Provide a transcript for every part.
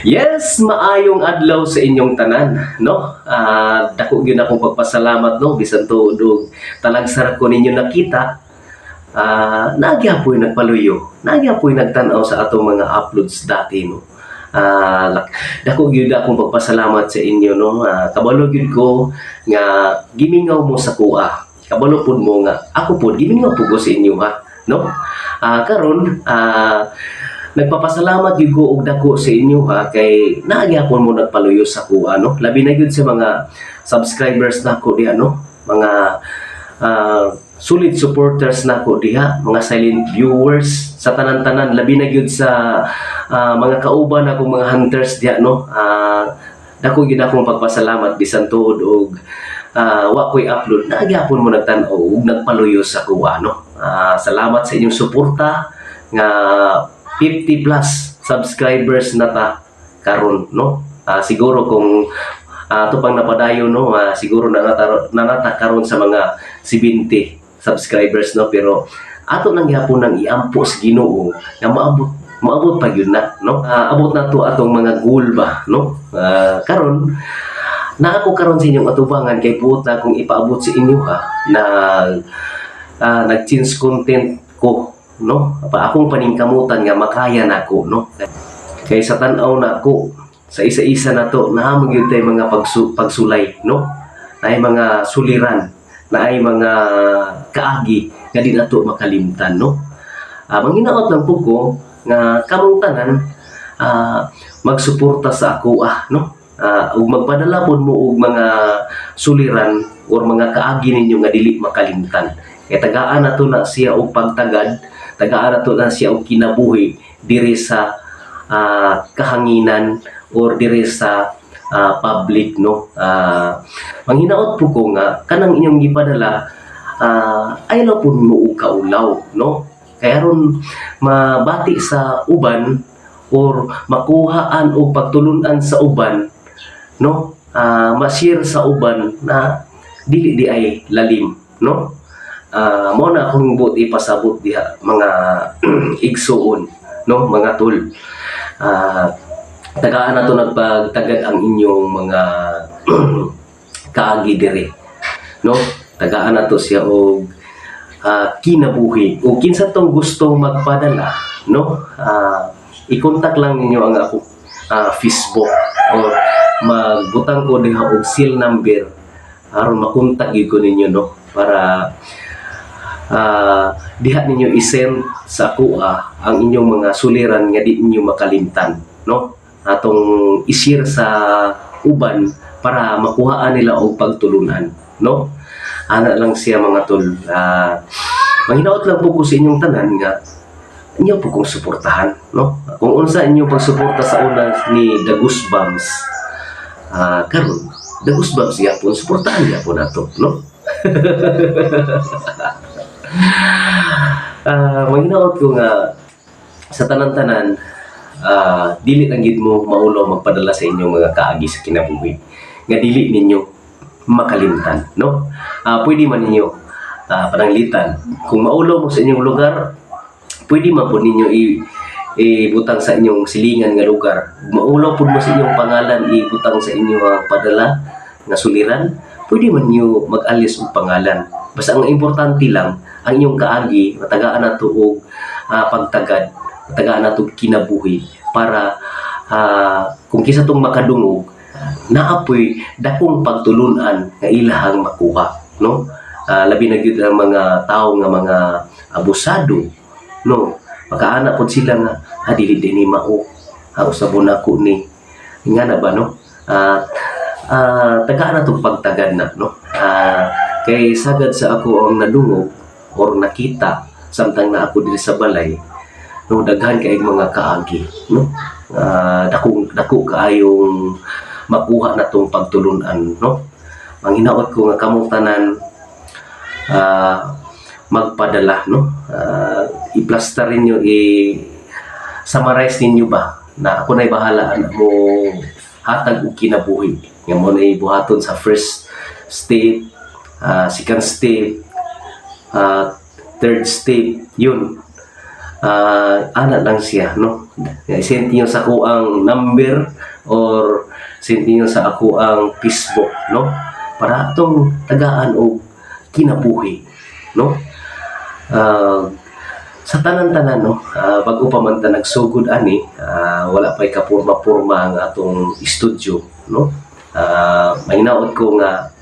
Yes, maayong adlaw sa inyong tanan, no? Dako gyud akong pagpasalamat, no, bisan tuod og talagsara ko ninyo nakita. Nagyapoy nagpaluyo, nagyapoy nagtan-aw sa atong mga uploads dati, no. Dako gyud akong pagpasalamat sa inyo, no. Kabalo gyud ko nga gimingaw mo sa kuha. Kabalo pud mo nga ako pud gimingaw pud ko sa inyo, ha, no. Karon nagpapasalamat gyud ko og dako sa inyo, ha, kay nagyapon mo nagpaluyo sa kuha, no. Labi na gyud sa mga subscribers nako diha, no. Mga solid supporters nako diha, mga silent viewers sa tanan-tanan, labi na gyud sa mga kauban akong mga hunters diha, no. Dako gyud akong pagpasalamat bisan tuod og wa ko'y upload, nagyapon mo nagtan-aw ug nagpaluyo sa kuha, no. Salamat sa inyong suporta nga 50 plus subscribers na ta karon, no. Siguro kung ato pang napadayon, no, siguro nanata karon sa mga 70 subscribers, no, pero ato nang gyapon nang iampo sa Ginoo nga maabot pa gyud na, no. Abot na to atong mga goal ba, no. Karon na ako karon sa inyong atubangan kay puta kung ipaabot sa inyo, ha, na nag-change content ko, no. Akong paningkamutan nga makaya nako, no. Kay sa tan-aw nako sa isa-isa na to nahamon gyud tay mga pagsulay, no. Naay mga suliran, naay mga kaagi nga di nato makalimtan, no. Manghinaot lang pud ko nga kamong tanan magsuporta sa ako, no. Ug magpadala pod mo og mga suliran or mga kaagi ninyo nga dili makalimtan. Kay tagaan nato na siya og pagtagad, tagaan nato na siya og kinabuhi diri sa kahanginan or diri sa public, no. Manghinaot po ko nga kanang inyong gipadala ay law po mo og kaulaw, no. Kaya aron mabati sa uban or makuhaan o pagtulunan sa uban, no, ma-share sa uban na dili di ay lalim, no. Mao na akong buot ipasabot diha mga igsuon, no, mga tol. Tagaan na to nagpagtagad ang inyong mga kaagi diri, no. Tagaan na to siya og kinabuhi o kinsa tong gusto magpadala, no. I-contact lang ninyo ang ako Facebook or magbutang ko diha og seal number aron makontak gyud ko ninyo, no, para diha ninyo i-send sa ako ang inyong mga suliran nga di ninyo makalimtan, no. Atong i-share sa uban para makuhaan nila og pagtulunan, no. Ana lang siya mga tol. Manghinaot lang po ko sa inyong tanan nga inyo po kong suportahan, no. Kung unsa inyong pagsuporta sa una ni The Goosebumps, karon The Goosebumps gyapon suportahan gyapon nato, no. Manghinaot ko nga sa tanan-tanan dili lang gid mo maulo magpadala sa inyong mga kaagi sa kinabuhi nga dili ninyo makalimtan, no. Pwede man ninyo pananglitan kung maulo mo sa inyong lugar, pwede man po ninyo ibutang sa inyong silingan nga lugar. Maulo po mo sa inyong pangalan, ibutang sa inyong padala nga suliran, pwede man niyo mag-alis og pangalan. Basta ang importante lang ang inyong kaagi matagaan nato og pagtagad, matagaan nato kinabuhi para kung kisa tong makadungog naapoy dakong pagtulunan nga ilahang makuha, no. Labi na gyud ang mga tawo nga mga abusado, no. Makaana pod sila nga dili dinhi mao, usabon ako ni nga na ba, no. Tagaan natong pagtagad na, no. Kay sagad sa ako ang nadungog or nakita samtang na ako diri sa balay, no, daghan kay mga kaagi, no. Dako kaayong makuha na tong pagtulunan, no. Manghinaot ko nga kamong tanan magpadala, no. I-plaster ninyo, i-summarize ninyo ba na ako na'y bahala mo hatag og kinabuhi nga mo na'y buhaton sa first step, second step, third step, yun. ana lang siya, no? Send niyo sa ako ang number or send niyo sa ako ang Facebook, no? Para atong tagaan og kinabuhi, no? Sa tanan-tanan, no, bago pa man ta nagsugod ani, wala pa'y kapurma-purma ang atong studio, no? Mahinaot ko nga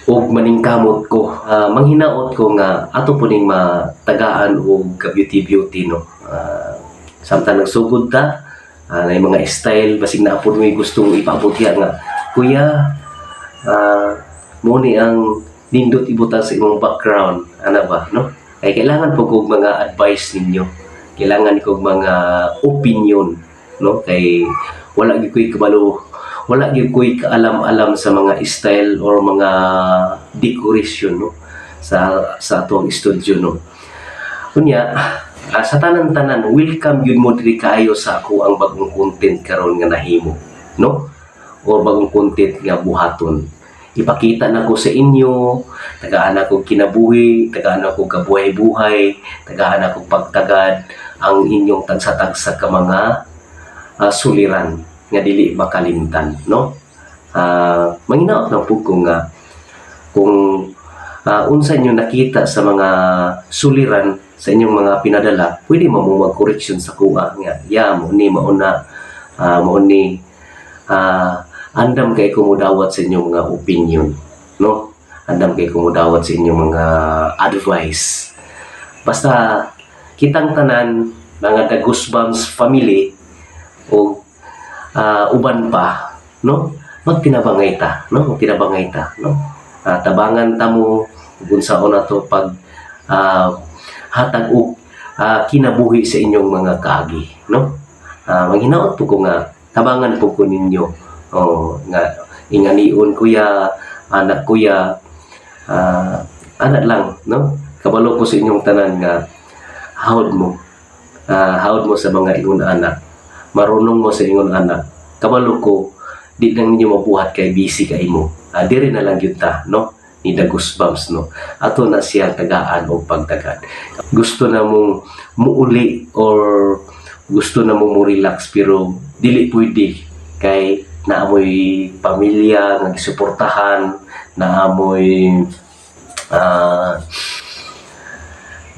og maningkamot ko, manghinaot ko nga ato po ning matagaan og beauty no. Samtang nagsugod ta, na mga style basig na po may gustong ipaabot nga kuya, mo ni ang nindot ibutan sa imong background, ana ba, no? Kaya kailangan po kog mga advice ninyo, kailangan kog mga opinion, no? Kay wala gyud ko'y kabalo, wala gyud ko'y kaalam-alam sa mga style or mga decoration, no, sa atong studio, no. Kunya, sa tanan-tanan, welcome yun mo diri kaayo sa ako ang bagong content karon nga nahimo, no, or bagong content nga buhaton. Ipakita na ko sa inyo, tagaan ako kinabuhi, tagaan ako kabuhay-buhay, tagaan ako pagtagad ang inyong tagsa-tagsa ka mga suliran nga dili makalimtan, no. Manginaot lang po kung unsa nyo nakita sa mga suliran sa inyong mga pinadala, pwede mo mag-correction sa kuha nga mo ni mauna, andam kay kumudawat sa inyong mga opinion, no. Andam kay kumudawat sa inyong mga advice. Basta kitang tanan mga The Goosebumps family o uban pa, no, magtinabangay ta, no, tabangan ta mo kung saon nato pag hatag og kinabuhi sa inyong mga kaagi, no. Manghinaot po ko nga tabangan po ko ninyo, nga inganiun kuya, anak kuya, anak lang, no. Kabalo ko sa inyong tanan nga hawd mo sa mga ingon anak, marunong mo sa ingon anak, kabalo ko di lang ninyo mabuhat kay busy kay mo, diri na lang gyud ta, no, ni The Goosebumps, no. Ato na siya tagaan o pagtagad. Gusto na mong muuli or gusto na mong mo-relax pero dili pwede kay naamoy pamilya nga gisuportahan, naamoy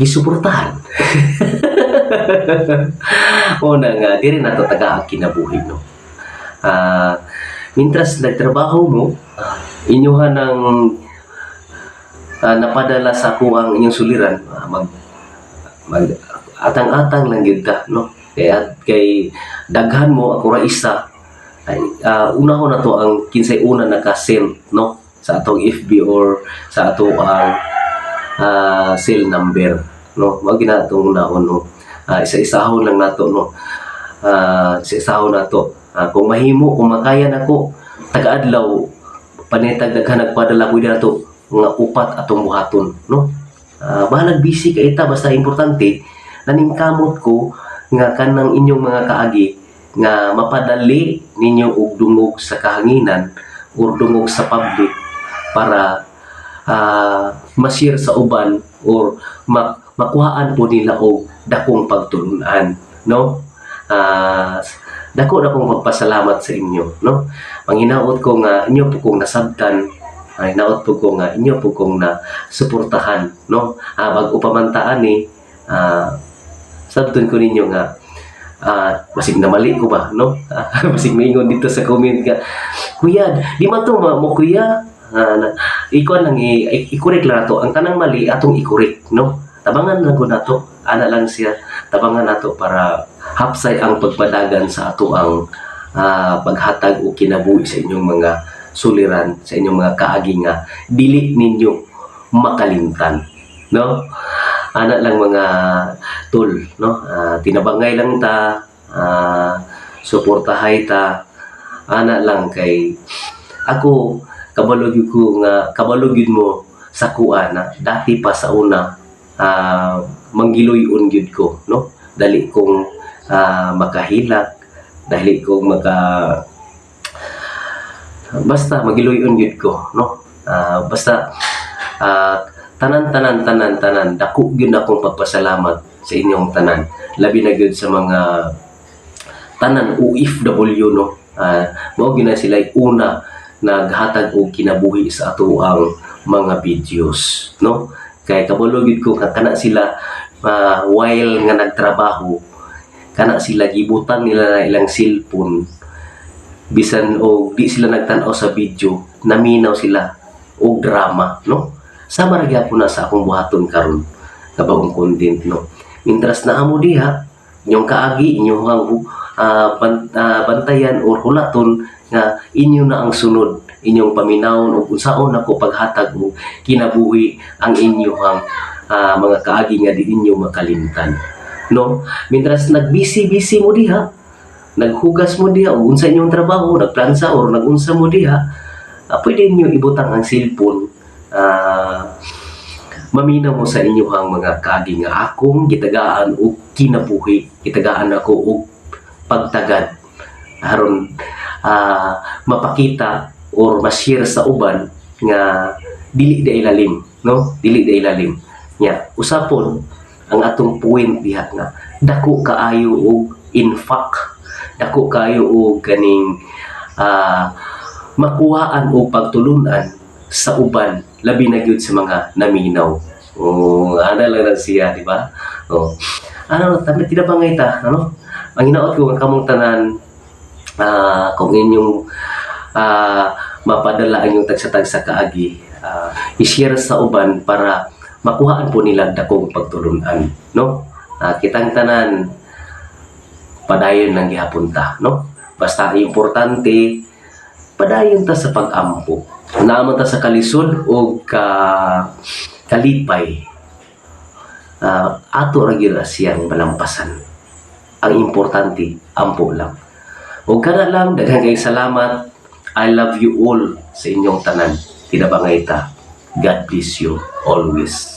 gisuportahan. O na nga, diri na ito taga kinabuhi, no. Mintras nagtrabaho mo, inyuhan ng napadala sa kuwang inyong suliran, atang-atang lang yun ka, no. Kay daghan mo ako ra isa, una ko na to ang kinsay una naka-send, no, sa atong FB or sa atong cell number, no. Mao ginatong unahon, no. Isa-isahon lang nato, no. Isa-isahon nato. Kung mahimo, kung makaya nako taga-adlaw panitag daghan nagpadala ko dito nga upat atong buhaton, no. Bahalag busy kay ita, basta importante naningkamot ko nga kanang inyong mga kaagi nga mapadali ninyo og dungog sa kahanginan or dungog sa public para ma-share sa uban or makuhaan po nila og dakong pagtulunan, no. Dako na kong magpasalamat sa inyo, no. Manghinaot ko nga inyo po kong nasabtan, hinaot po ko nga inyo po kong na suportahan, no. Bago pamantaan ni sabton ko ninyo nga basig na mali ko ba, no. Basig maingon dito sa comment nga kuya di man to mo kuya, ikaw lang i-correct lang nato ang tanang mali atong i-correct, no. Tabangan lang ko nato, ana lang siya, tabangan nato para hapsay ang pagpadagan sa ato ang paghatag o kinabuhi sa inyong mga suliran, sa inyong mga kaagi nga dili ninyo makalimtan, no. Ana lang mga tool, no. Tinabangay lang ta, suportahay ta, ana lang kay ako kabalo gyud mo sa kuha na dati pa sa una, manggiloy-on gyud ko, no. Dali kong makahilak, dali kong basta magiloy-on gyud ko, no. Basta tanan dako gyud akong pagpasalamat sa inyong tanan, labi na gyud sa mga tanan OFW, no. Mao gyud na sila una naghatag og kinabuhi sa ato ang mga videos, no. Kay kabalo gyud ko kana sila while nga nagtrabaho, kana sila gibutan nila na ilang cellphone, bisan og di sila nagtan-aw sa video, naminaw sila og drama, no. Sama ra gyapon na sa akong buhaton karon nga bagong content, no. Mientras na amo diha inyong kaagi, inyong bantayan or hulaton nga inyo na ang sunod, inyong paminawon og unsaon ako paghatag og kinabuhi ang inyong mga kaagi nga di inyo makalimtan, no. Mientras nagbisi-bisi mo diha, naghugas mo diha o unsa inyong trabaho, nagplansa or nagunsa mo diha, pwede niyo ibutang ang cellphone, maminaw mo sa inyong mga kaagi nga akong gitagaan og kinabuhi, gitagaan ako og pagtagad aron mapakita or ma-share sa uban nga dili da ilalim, no, dili da ilalim nya. Usapon ang atong point diha nga dako kaayo og in fact, dako kaayo og ganing makuhaan o pagtulunan sa uban, labi na gyud sa mga naminaw. Ana lang na siya, di ba? Tabi tinabangay ta, ano? Ang hinaot ko ang kamong tanan, kung inyong mapadala ang inyong tagsa-tagsa kaagi, i-share sa uban para makuhaan po nila dakong pagtulunan, no? Kitang tanan padayon lang gihapon ta, no? Basta importante padayon ta sa pag-ampo, naman ta sa kalisod o kalipay, ato ra gyud siyang malampasan. Ang importante ampo lang. O kana lang, daghang kayong salamat. I love you all sa inyong tanan. Tinabangay ta. God bless you always.